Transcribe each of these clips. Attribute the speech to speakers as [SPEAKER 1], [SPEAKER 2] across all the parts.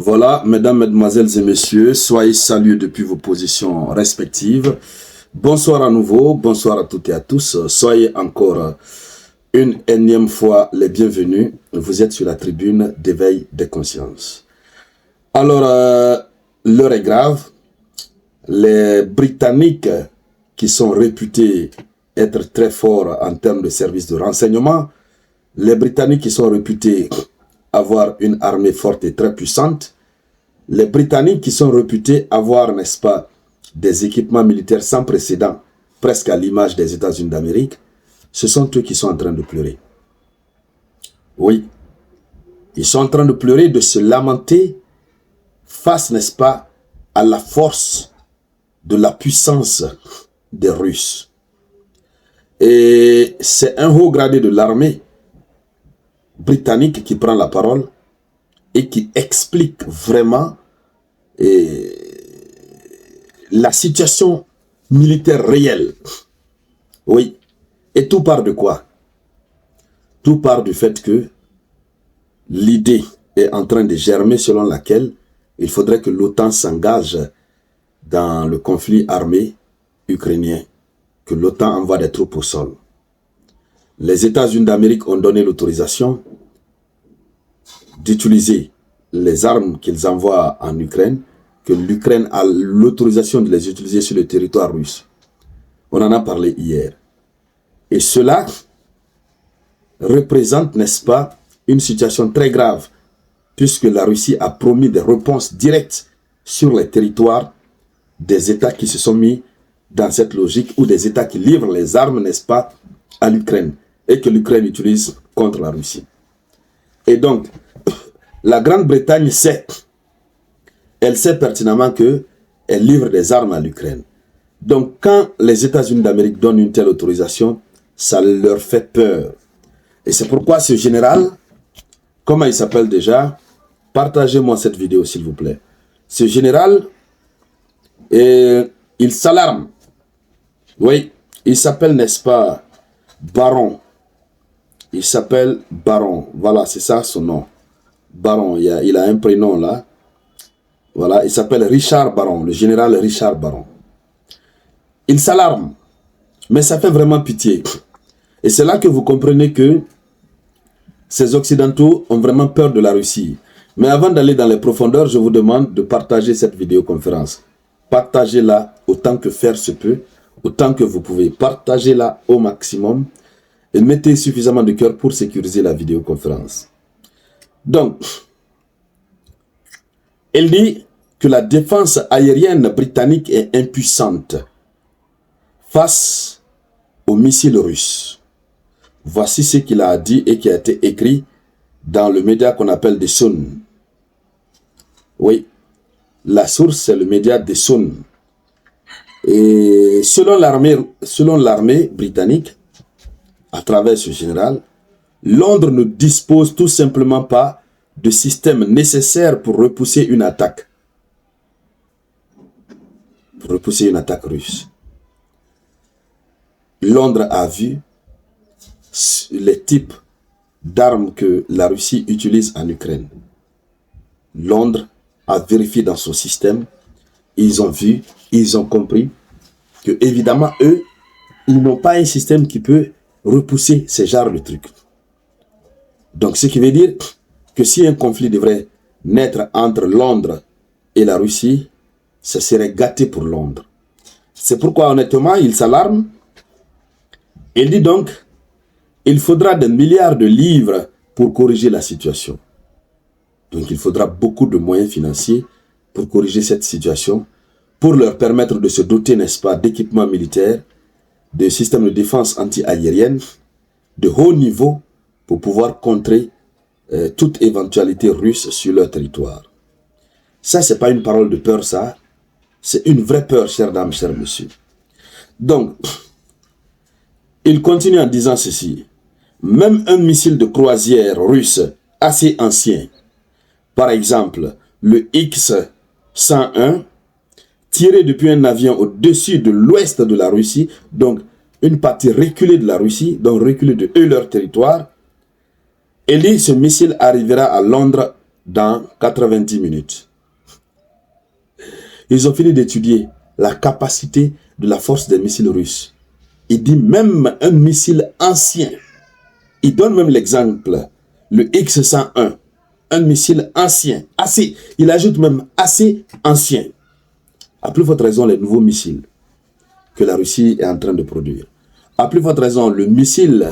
[SPEAKER 1] Voilà, mesdames, mesdemoiselles et messieurs, soyez salués depuis vos positions respectives. Bonsoir à nouveau, bonsoir à toutes et à tous. Soyez encore une énième fois les bienvenus. Vous êtes sur la tribune d'éveil des consciences. Alors, l'heure est grave. Les Britanniques, qui sont réputés être très forts en termes de services de renseignement, les Britanniques qui sont réputés avoir une armée forte et très puissante, les Britanniques qui sont réputés avoir, n'est-ce pas, des équipements militaires sans précédent, presque à l'image des États-Unis d'Amérique, ce sont eux qui sont en train de pleurer. Oui, ils sont en train de pleurer, de se lamenter face, n'est-ce pas, à la force de la puissance des Russes. Et c'est un haut gradé de l'armée britannique qui prend la parole et qui explique vraiment la situation militaire réelle. Oui. Et tout part de quoi? Tout part du fait que l'idée est en train de germer selon laquelle il faudrait que l'OTAN s'engage dans le conflit armé ukrainien, que l'OTAN envoie des troupes au sol. Les États-Unis d'Amérique ont donné l'autorisation d'utiliser les armes qu'ils envoient en Ukraine, que l'Ukraine a l'autorisation de les utiliser sur le territoire russe. On en a parlé hier. Et cela représente, n'est-ce pas, une situation très grave, puisque la Russie a promis des réponses directes sur les territoires des États qui se sont mis dans cette logique, ou des États qui livrent les armes, n'est-ce pas, à l'Ukraine, et que l'Ukraine utilise contre la Russie. Et donc, la Grande-Bretagne sait, elle sait pertinemment qu'elle livre des armes à l'Ukraine. Donc, quand les États-Unis d'Amérique donnent une telle autorisation, ça leur fait peur. Et c'est pourquoi ce général, comment il s'appelle déjà? Partagez-moi cette vidéo, s'il vous plaît. Ce général, il s'alarme. Oui, il s'appelle, n'est-ce pas, Baron. Il s'appelle Baron. Voilà, c'est ça son nom. Baron, il a un prénom là. Voilà, il s'appelle Richard Baron, le général Richard Baron. Il s'alarme, mais ça fait vraiment pitié. Et c'est là que vous comprenez que ces Occidentaux ont vraiment peur de la Russie. Mais avant d'aller dans les profondeurs, je vous demande de partager cette vidéoconférence. Partagez-la autant que faire se peut, autant que vous pouvez. Partagez-la au maximum et mettez suffisamment de cœur pour sécuriser la vidéoconférence. Donc, elle dit que la défense aérienne britannique est impuissante face aux missiles russes. Voici ce qu'il a dit et qui a été écrit dans le média qu'on appelle The Sun. Oui, la source c'est le média The Sun. Et selon l'armée britannique, à travers ce général, Londres ne dispose tout simplement pas de système nécessaire pour repousser une attaque. Pour repousser une attaque russe. Londres a vu les types d'armes que la Russie utilise en Ukraine. Londres a vérifié dans son système. Ils ont vu, ils ont compris que évidemment, eux, ils n'ont pas un système qui peut repousser ce genre de trucs. Donc, ce qui veut dire que si un conflit devrait naître entre Londres et la Russie, ça serait gâté pour Londres. C'est pourquoi, honnêtement, il s'alarme. Il dit donc, il faudra des milliards de livres pour corriger la situation. Donc, il faudra beaucoup de moyens financiers pour corriger cette situation, pour leur permettre de se doter, n'est-ce pas, d'équipements militaires, de systèmes de défense anti-aérienne, de haut niveau, pour pouvoir contrer toute éventualité russe sur leur territoire. Ça, ce n'est pas une parole de peur, ça. C'est une vraie peur, chères dames, chers messieurs. Donc, il continue en disant ceci. Même un missile de croisière russe assez ancien, par exemple le X-101, tiré depuis un avion au-dessus de l'ouest de la Russie, donc une partie reculée de la Russie, donc reculée de eux leur territoire, et ce missile arrivera à Londres dans 90 minutes. Ils ont fini d'étudier la capacité de la force des missiles russes. Il dit même un missile ancien. Il donne même l'exemple, le X-101, un missile ancien, assez, il ajoute même assez ancien. À plus forte raison, les nouveaux missiles que la Russie est en train de produire. À plus forte raison, le missile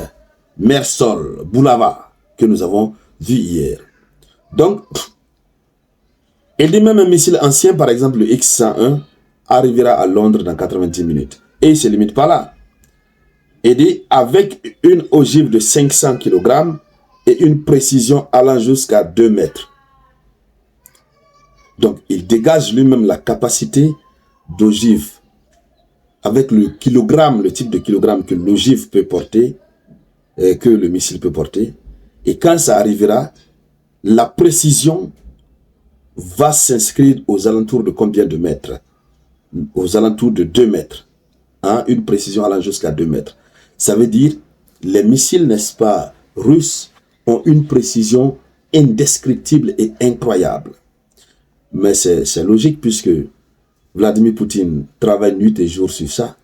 [SPEAKER 1] mer-sol, Bulava, que nous avons vu hier. Donc, il dit même un missile ancien, par exemple le X-101, arrivera à Londres dans 90 minutes. Et il ne se limite pas là. Il dit avec une ogive de 500 kg et une précision allant jusqu'à 2 mètres. Donc, il dégage lui-même la capacité d'ogive avec le kilogramme, le type de kilogramme que l'ogive peut porter, que le missile peut porter. Et quand ça arrivera, la précision va s'inscrire aux alentours de combien de mètres? Aux alentours de 2 mètres. Hein? Une précision allant jusqu'à 2 mètres. Ça veut dire, les missiles, n'est-ce pas, russes, ont une précision indescriptible et incroyable. Mais c'est logique puisque Vladimir Poutine travaille nuit et jour sur ça.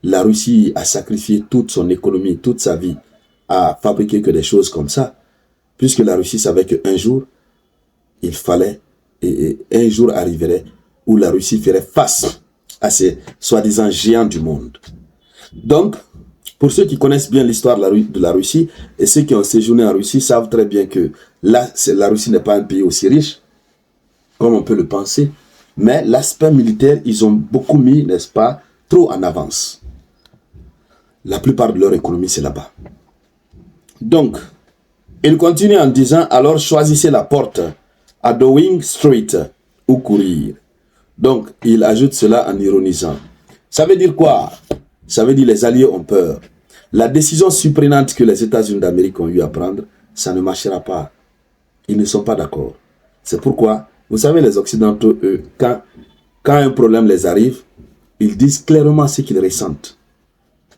[SPEAKER 1] La Russie a sacrifié toute son économie, toute sa vie à fabriquer que des choses comme ça. Puisque la Russie savait qu'un jour, il fallait, et un jour arriverait où la Russie ferait face à ces soi-disant géants du monde. Donc, pour ceux qui connaissent bien l'histoire de la Russie, et ceux qui ont séjourné en Russie savent très bien que là, la Russie n'est pas un pays aussi riche, comme on peut le penser, mais l'aspect militaire, ils ont beaucoup mis, n'est-ce pas, trop en avance. La plupart de leur économie, c'est là-bas. Donc, il continue en disant, alors choisissez la porte à Downing Street ou courir. Donc, il ajoute cela en ironisant. Ça veut dire quoi? Ça veut dire les alliés ont peur. La décision surprenante que les États-Unis d'Amérique ont eu à prendre, ça ne marchera pas. Ils ne sont pas d'accord. C'est pourquoi, vous savez, les Occidentaux, eux, quand un problème les arrive, ils disent clairement ce qu'ils ressentent.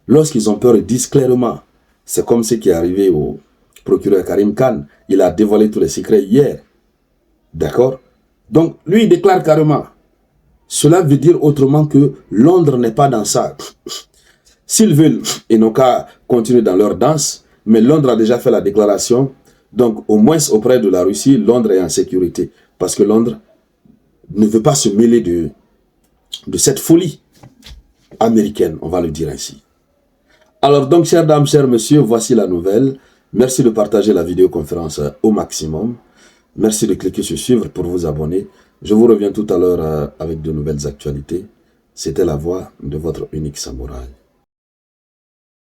[SPEAKER 1] Lorsqu'ils ont peur, ils disent clairement. C'est comme ce qui est arrivé au procureur Karim Khan. Il a dévoilé tous les secrets hier. D'accord? Donc, lui, il déclare carrément. Cela veut dire autrement que Londres n'est pas dans ça. S'ils veulent, ils n'ont qu'à continuer dans leur danse, mais Londres a déjà fait la déclaration. Donc, au moins auprès de la Russie, Londres est en sécurité. Parce que Londres ne veut pas se mêler de cette folie américaine, on va le dire ainsi. Alors donc, chères dames, chers messieurs, voici la nouvelle. Merci de partager la vidéoconférence au maximum. Merci de cliquer sur suivre pour vous abonner. Je vous reviens tout à l'heure avec de nouvelles actualités. C'était la voix de votre unique samouraï.